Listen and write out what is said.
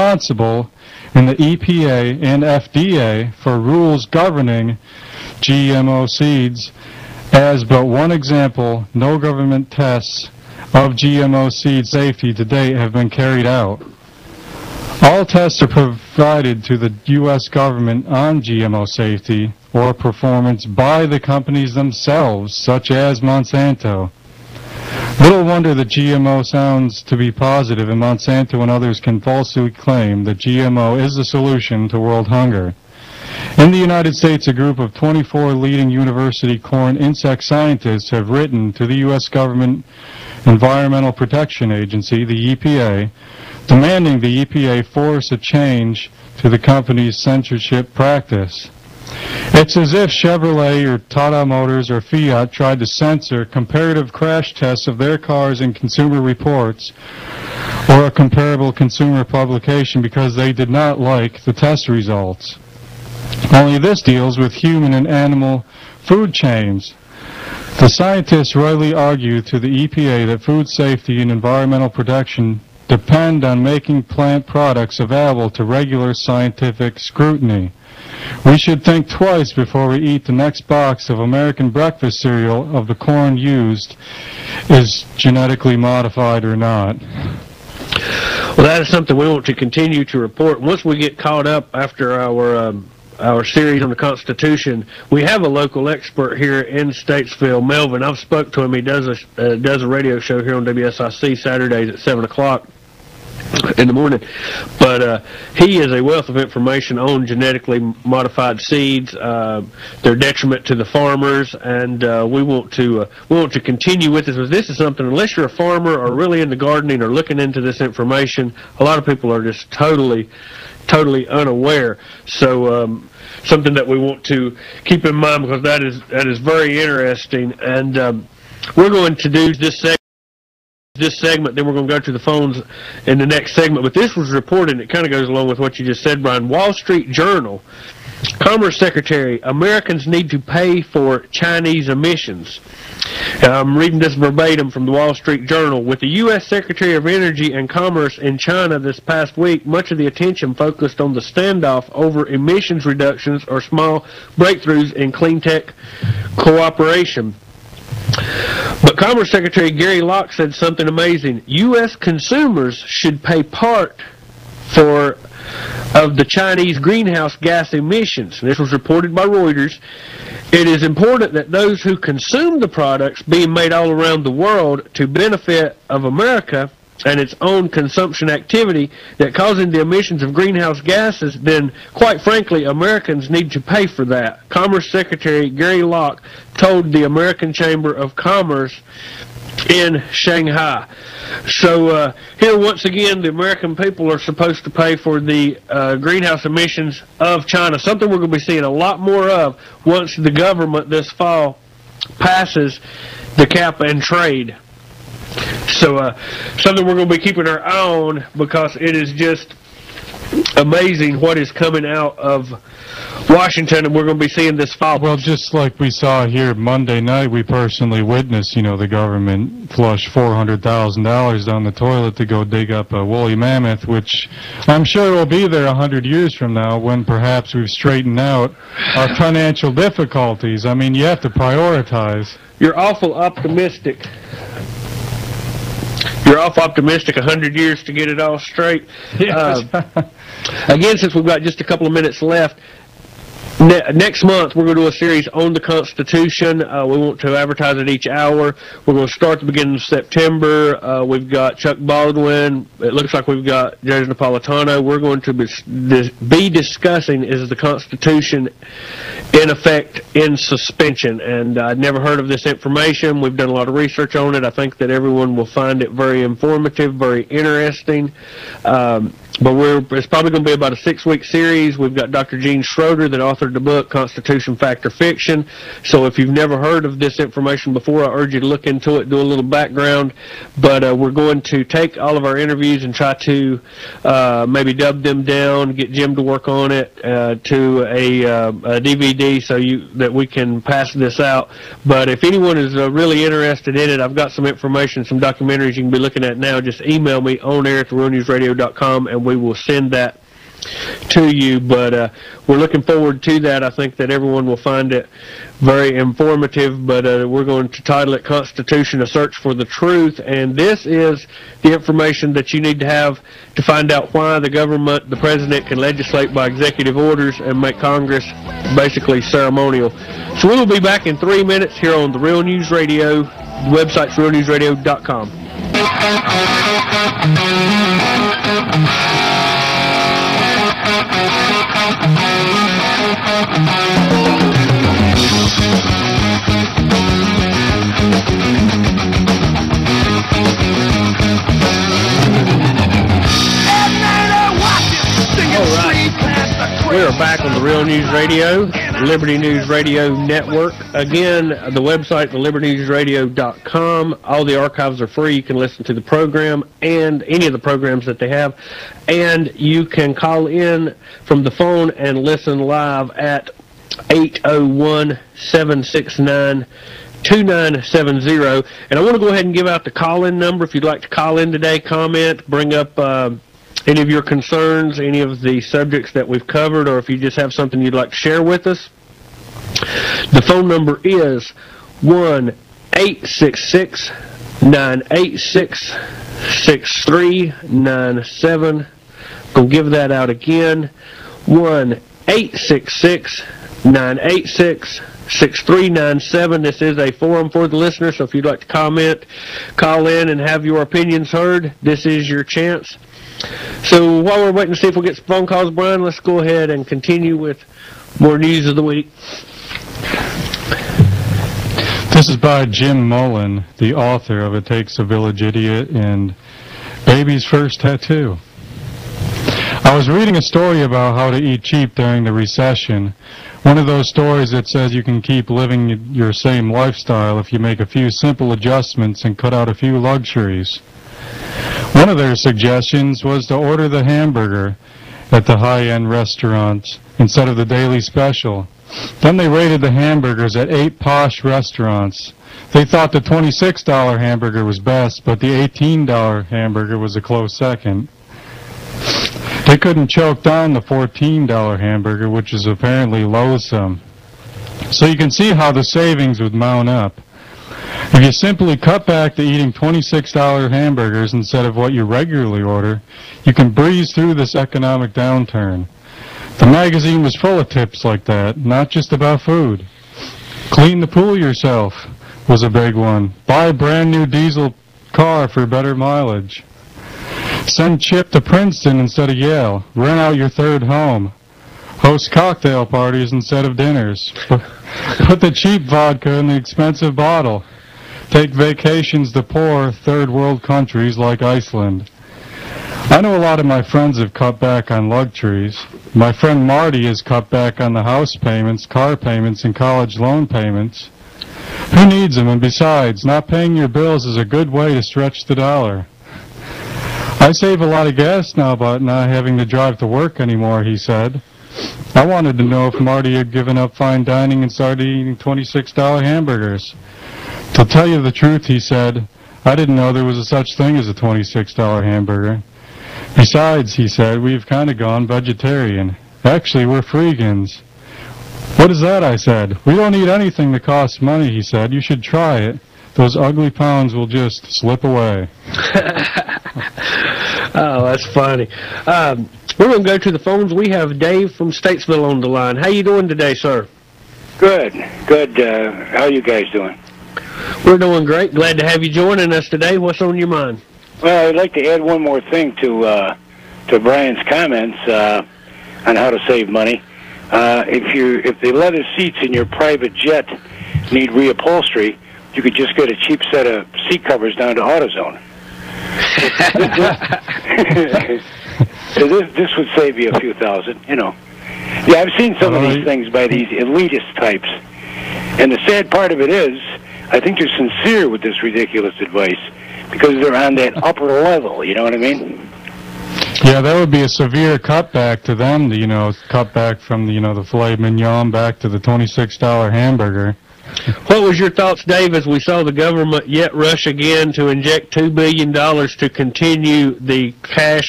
responsible in the EPA and FDA for rules governing GMO seeds. As but one example, no government tests of GMO seed safety to date have been carried out. All tests are provided to the U.S. government on GMO safety or performance by the companies themselves, such as Monsanto. Little wonder that GMO sounds to be positive, and Monsanto and others can falsely claim that GMO is the solution to world hunger. In the United States, a group of 24 leading university corn insect scientists have written to the U.S. government Environmental Protection Agency, the EPA, demanding the EPA force a change to the company's censorship practice. It's as if Chevrolet or Tata Motors or Fiat tried to censor comparative crash tests of their cars in Consumer Reports or a comparable consumer publication because they did not like the test results. Only this deals with human and animal food chains. The scientists rightly argue to the EPA that food safety and environmental protection depend on making plant products available to regular scientific scrutiny. We should think twice before we eat the next box of American breakfast cereal of the corn used is genetically modified or not. Well, that is something we want to continue to report. Once we get caught up after our series on the Constitution, we have a local expert here in Statesville, Melvin. I've spoke to him. He does a radio show here on WSIC Saturdays at 7 o'clock in the morning. But he is a wealth of information on genetically modified seeds, their detriment to the farmers, and we want to continue with this. This is something, unless you're a farmer or really into gardening or looking into this information, a lot of people are just totally unaware. So something that we want to keep in mind, because that is very interesting. And we're going to do this segment, then we're going to go to the phones in the next segment. But this was reported, and it kind of goes along with what you just said, Brian. Wall Street Journal, Commerce Secretary, Americans need to pay for Chinese emissions. I'm reading this verbatim from the Wall Street Journal. With the U.S. Secretary of Energy and Commerce in China this past week, much of the attention focused on the standoff over emissions reductions or small breakthroughs in clean tech cooperation. But Commerce Secretary Gary Locke said something amazing. U.S. consumers should pay part of the Chinese greenhouse gas emissions. This was reported by Reuters. It is important that those who consume the products being made all around the world to benefit of America and its own consumption activity that causing the emissions of greenhouse gases, then, quite frankly, Americans need to pay for that. Commerce Secretary Gary Locke told the American Chamber of Commerce in Shanghai. So here, once again, the American people are supposed to pay for the greenhouse emissions of China, something we're going to be seeing a lot more of once the government this fall passes the cap and trade. So something we're going to be keeping our eye on, because it is just amazing what is coming out of Washington, and we're going to be seeing this fall. Well, just like we saw here Monday night, we personally witnessed, the government flush $400,000 down the toilet to go dig up a woolly mammoth, which I'm sure will be there 100 years from now when perhaps we've straightened out our financial difficulties. I mean, you have to prioritize. You're awful optimistic. You're awful optimistic, 100 years to get it all straight. Yes. Again, since we've got just a couple of minutes left, next month we're going to do a series on the Constitution. We want to advertise it each hour. We're going to start at the beginning of September. We've got Chuck Baldwin. It looks like we've got Judge Napolitano. We're going to be discussing, is the Constitution in effect in suspension? And I'd never heard of this information. We've done a lot of research on it. I think that everyone will find it very informative, very interesting. But it's probably going to be about a 6-week series. We've got Dr. Gene Schroeder that authored the book, Constitution, Fact or Fiction. So if you've never heard of this information before, I urge you to look into it, do a little background. But we're going to take all of our interviews and try to maybe dub them down, get Jim to work on it to a DVD so that we can pass this out. But if anyone is really interested in it, I've got some information, some documentaries you can be looking at now. Just email me on air at therealnewsradio.com, and and we will send that to you. But we're looking forward to that. I think that everyone will find it very informative, but we're going to title it Constitution, A Search for the Truth, and this is the information that you need to have to find out why the government, the president, can legislate by executive orders and make Congress basically ceremonial. So we will be back in 3 minutes here on the Real News Radio. The website's realnewsradio.com. We are back on the Real News Radio, Liberty News Radio Network. Again, the website, thelibertynewsradio.com. All the archives are free. You can listen to the program and any of the programs that they have. And you can call in from the phone and listen live at 801-769-2970. And I want to go ahead and give out the call-in number if you'd like to call in today, comment, bring up any of your concerns, any of the subjects that we've covered, or if you just have something you'd like to share with us. The phone number is 1-866-986-6397. I'll give that out again. 1-866-986-6397. This is a forum for the listener, so if you'd like to comment, call in and have your opinions heard, this is your chance. So while we're waiting to see if we'll get some phone calls, Brian, let's go ahead and continue with more news of the week. This is by Jim Mullen, the author of It Takes a Village Idiot and Baby's First Tattoo. I was reading a story about how to eat cheap during the recession. One of those stories that says you can keep living your same lifestyle if you make a few simple adjustments and cut out a few luxuries. One of their suggestions was to order the hamburger at the high-end restaurants instead of the daily special. Then they rated the hamburgers at 8 posh restaurants. They thought the $26 hamburger was best, but the $18 hamburger was a close second. They couldn't choke down the $14 hamburger, which is apparently loathsome. So you can see how the savings would mount up. If you simply cut back to eating $26 hamburgers instead of what you regularly order, you can breeze through this economic downturn. The magazine was full of tips like that, not just about food. Clean the pool yourself was a big one. Buy a brand new diesel car for better mileage. Send Chip to Princeton instead of Yale. Rent out your third home. Host cocktail parties instead of dinners. Put the cheap vodka in the expensive bottle. Take vacations to poor third world countries like Iceland. I know a lot of my friends have cut back on luxuries. My friend Marty has cut back on the house payments, car payments, and college loan payments. Who needs them? And besides, not paying your bills is a good way to stretch the dollar. I save a lot of gas now by not having to drive to work anymore, he said. I wanted to know if Marty had given up fine dining and started eating $26 hamburgers. To tell you the truth, he said, I didn't know there was a such thing as a $26 hamburger. Besides, he said, we've kind of gone vegetarian. Actually, we're freegans. What is that, I said. We don't eat anything that costs money, he said. You should try it. Those ugly pounds will just slip away. Oh, that's funny. We're going to go to the phones. We have Dave from Statesville on the line. How you doing today, sir? Good. How are you guys doing? We're doing great. Glad to have you joining us today. What's on your mind? Well, I'd like to add one more thing to Brian's comments on how to save money. If the leather seats in your private jet need reupholstery, you could just get a cheap set of seat covers down to AutoZone. So this would save you a few thousand, you know. Yeah, I've seen some of these things by these elitist types. And the sad part of it is, I think they're sincere with this ridiculous advice because they're on that upper level, you know what I mean? Yeah, that would be a severe cutback to them, you know, cut back from, the filet mignon back to the $26 hamburger. What was your thoughts, Dave, as we saw the government yet rush again to inject $2 billion to continue the cash